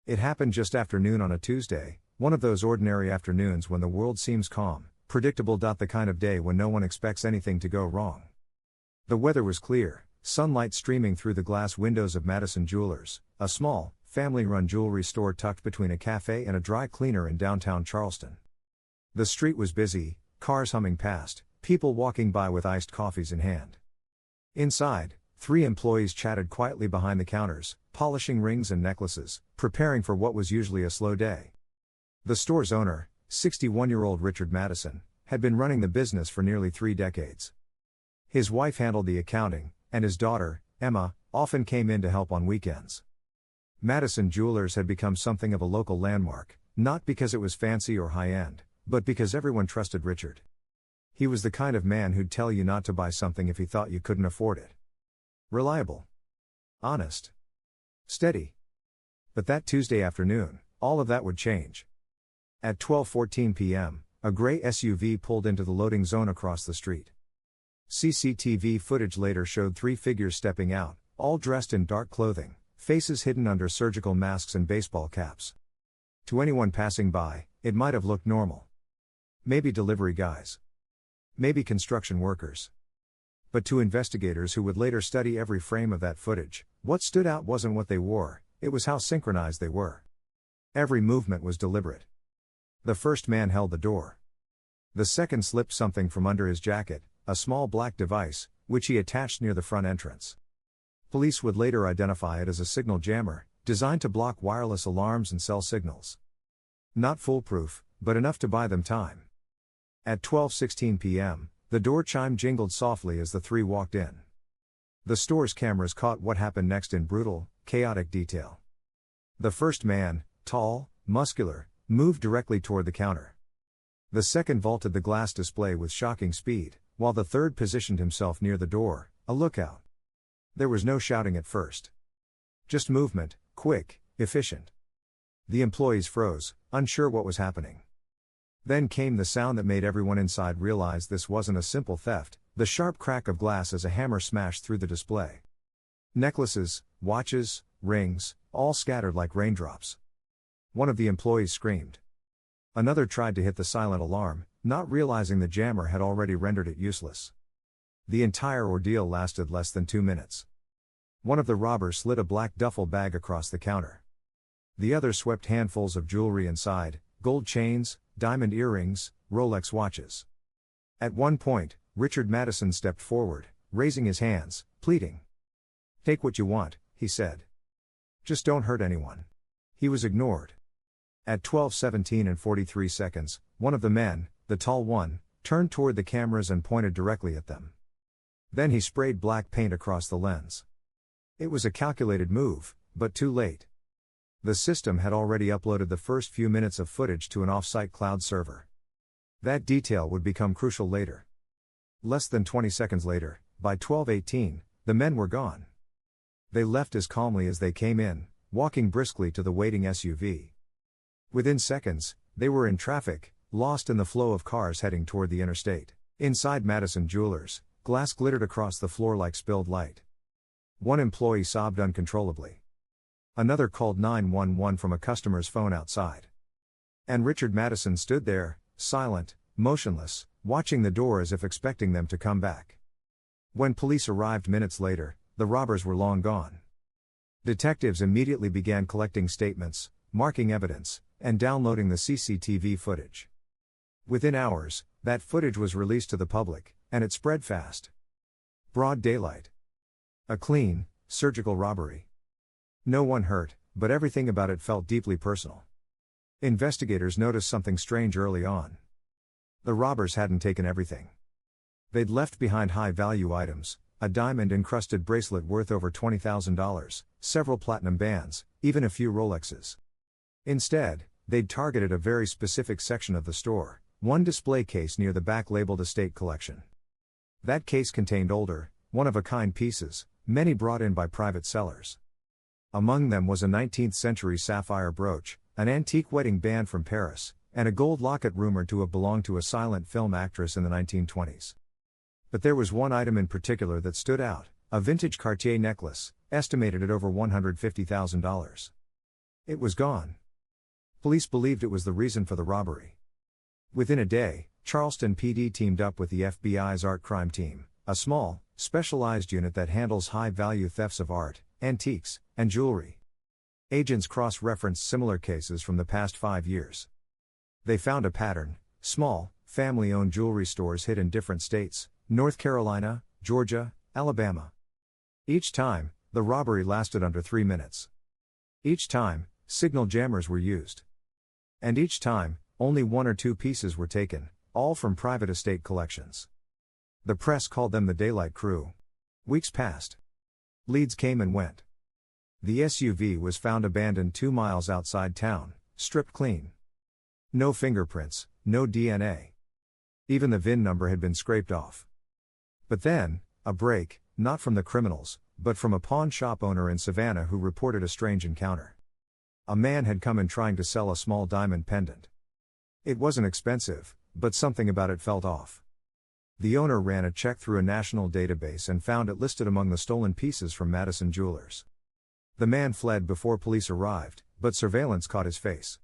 It happened just after noon on a Tuesday, one of those ordinary afternoons when the world seems calm, predictable. The kind of day when no one expects anything to go wrong. The weather was clear, sunlight streaming through the glass windows of Madison Jewelers, a small, family-run jewelry store tucked between a cafe and a dry cleaner in downtown Charleston. The street was busy, cars humming past, people walking by with iced coffees in hand. Inside, 3 employees chatted quietly behind the counters, polishing rings and necklaces, preparing for what was usually a slow day. The store's owner, 61-year-old Richard Madison, had been running the business for nearly 3 decades. His wife handled the accounting, and his daughter, Emma, often came in to help on weekends. Madison Jewelers had become something of a local landmark, not because it was fancy or high-end, but because everyone trusted Richard. He was the kind of man who'd tell you not to buy something if he thought you couldn't afford it. Reliable. Honest. Steady. But that Tuesday afternoon, all of that would change. At 12:14 p.m., a gray SUV pulled into the loading zone across the street. CCTV footage later showed 3 figures stepping out, all dressed in dark clothing, faces hidden under surgical masks and baseball caps. To anyone passing by, it might have looked normal. Maybe delivery guys. Maybe construction workers. But to investigators who would later study every frame of that footage, what stood out wasn't what they wore, it was how synchronized they were. Every movement was deliberate. The first man held the door. The second slipped something from under his jacket, a small black device, which he attached near the front entrance. Police would later identify it as a signal jammer, designed to block wireless alarms and cell signals. Not foolproof, but enough to buy them time. At 12:16 p.m., the door chime jingled softly as the 3 walked in. The store's cameras caught what happened next in brutal, chaotic detail. The first man, tall, muscular, moved directly toward the counter. The second vaulted the glass display with shocking speed, while the third positioned himself near the door, a lookout. There was no shouting at first. Just movement, quick, efficient. The employees froze, unsure what was happening. Then came the sound that made everyone inside realize this wasn't a simple theft, the sharp crack of glass as a hammer smashed through the display. Necklaces, watches, rings, all scattered like raindrops. One of the employees screamed. Another tried to hit the silent alarm, not realizing the jammer had already rendered it useless. The entire ordeal lasted less than 2 minutes. One of the robbers slid a black duffel bag across the counter. The other swept handfuls of jewelry inside, gold chains, diamond earrings, Rolex watches. At one point, Richard Madison stepped forward, raising his hands, pleading. "Take what you want," he said. "Just don't hurt anyone." He was ignored. At 12:17 and 43 seconds, one of the men, the tall one, turned toward the cameras and pointed directly at them. Then he sprayed black paint across the lens. It was a calculated move, but too late. The system had already uploaded the first few minutes of footage to an off-site cloud server. That detail would become crucial later. Less than 20 seconds later, by 12:18, the men were gone. They left as calmly as they came in, walking briskly to the waiting SUV. Within seconds, they were in traffic, lost in the flow of cars heading toward the interstate. Inside Madison Jewelers, glass glittered across the floor like spilled light. One employee sobbed uncontrollably. Another called 911 from a customer's phone outside. And Richard Madison stood there, silent, motionless, watching the door as if expecting them to come back. When police arrived minutes later, the robbers were long gone. Detectives immediately began collecting statements, marking evidence, and downloading the CCTV footage. Within hours, that footage was released to the public, and it spread fast. Broad daylight. A clean, surgical robbery. No one hurt, but everything about it felt deeply personal. Investigators noticed something strange early on. The robbers hadn't taken everything. They'd left behind high-value items, a diamond-encrusted bracelet worth over $20,000, several platinum bands, even a few Rolexes. Instead, they'd targeted a very specific section of the store, one display case near the back labeled Estate Collection. That case contained older, one-of-a-kind pieces, many brought in by private sellers. Among them was a 19th-century sapphire brooch, an antique wedding band from Paris, and a gold locket rumored to have belonged to a silent film actress in the 1920s. But there was one item in particular that stood out, a vintage Cartier necklace, estimated at over $150,000. It was gone. Police believed it was the reason for the robbery. Within a day, Charleston PD teamed up with the FBI's art crime team, a small, specialized unit that handles high-value thefts of art, antiques, and jewelry. Agents cross-referenced similar cases from the past 5 years. They found a pattern: small, family-owned jewelry stores hit in different states: North Carolina, Georgia, Alabama. Each time, the robbery lasted under 3 minutes. Each time, signal jammers were used. And each time, only 1 or 2 pieces were taken, all from private estate collections. The press called them the Daylight Crew. Weeks passed. Leads came and went. The SUV was found abandoned 2 miles outside town, stripped clean. No fingerprints, no DNA. Even the VIN number had been scraped off. But then, a break, not from the criminals, but from a pawn shop owner in Savannah who reported a strange encounter. A man had come in trying to sell a small diamond pendant. It wasn't expensive, but something about it felt off. The owner ran a check through a national database and found it listed among the stolen pieces from Madison Jewelers. The man fled before police arrived, but surveillance caught his face.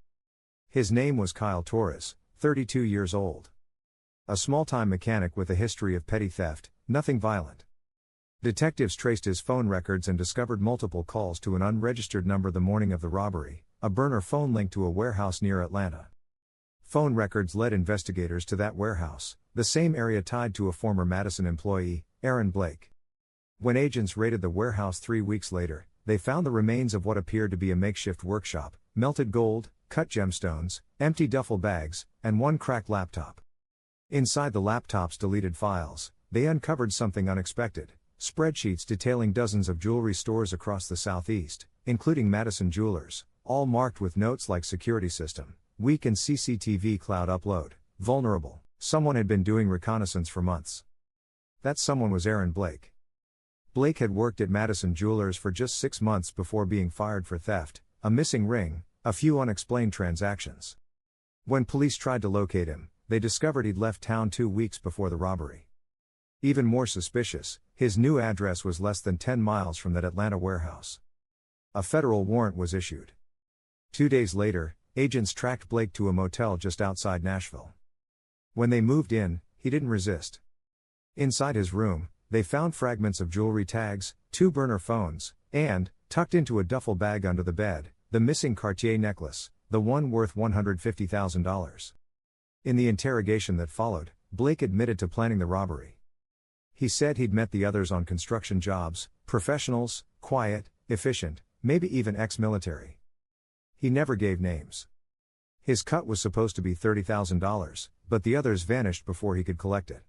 His name was Kyle Torres, 32 years old. A small-time mechanic with a history of petty theft, nothing violent. Detectives traced his phone records and discovered multiple calls to an unregistered number the morning of the robbery, a burner phone linked to a warehouse near Atlanta. Phone records led investigators to that warehouse, the same area tied to a former Madison employee, Aaron Blake. When agents raided the warehouse 3 weeks later, they found the remains of what appeared to be a makeshift workshop: melted gold, cut gemstones, empty duffel bags, and 1 cracked laptop. Inside the laptop's deleted files, they uncovered something unexpected: spreadsheets detailing dozens of jewelry stores across the Southeast, including Madison Jewelers, all marked with notes like security system, weak in CCTV cloud upload, vulnerable. Someone had been doing reconnaissance for months. That someone was Aaron Blake. Blake had worked at Madison Jewelers for just 6 months before being fired for theft, a missing ring, a few unexplained transactions. When police tried to locate him, they discovered he'd left town 2 weeks before the robbery. Even more suspicious, his new address was less than 10 miles from that Atlanta warehouse. A federal warrant was issued. 2 days later, agents tracked Blake to a motel just outside Nashville. When they moved in, he didn't resist. Inside his room, they found fragments of jewelry tags, 2 burner phones, and, tucked into a duffel bag under the bed, the missing Cartier necklace, the one worth $150,000. In the interrogation that followed, Blake admitted to planning the robbery. He said he'd met the others on construction jobs: professionals, quiet, efficient, maybe even ex-military. He never gave names. His cut was supposed to be $30,000, but the others vanished before he could collect it.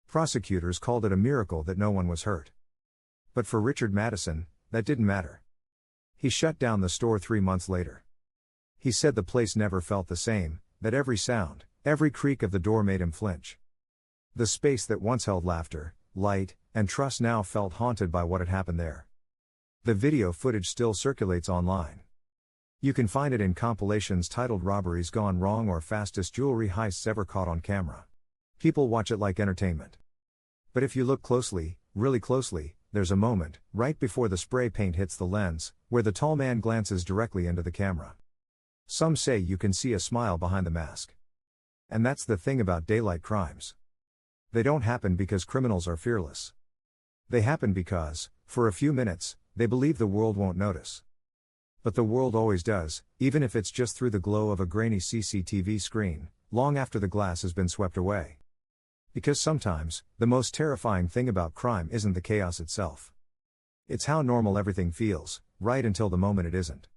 Prosecutors called it a miracle that no one was hurt. But for Richard Madison, that didn't matter. He shut down the store 3 months later. He said the place never felt the same, that every sound, every creak of the door made him flinch. The space that once held laughter, light, and trust now felt haunted by what had happened there. The video footage still circulates online. You can find it in compilations titled Robberies Gone Wrong or Fastest Jewelry Heists Ever Caught on Camera. People watch it like entertainment. But if you look closely, really closely, there's a moment, right before the spray paint hits the lens, where the tall man glances directly into the camera. Some say you can see a smile behind the mask. And that's the thing about daylight crimes. They don't happen because criminals are fearless. They happen because, for a few minutes, they believe the world won't notice. But the world always does, even if it's just through the glow of a grainy CCTV screen, long after the glass has been swept away. Because sometimes, the most terrifying thing about crime isn't the chaos itself. It's how normal everything feels, right until the moment it isn't.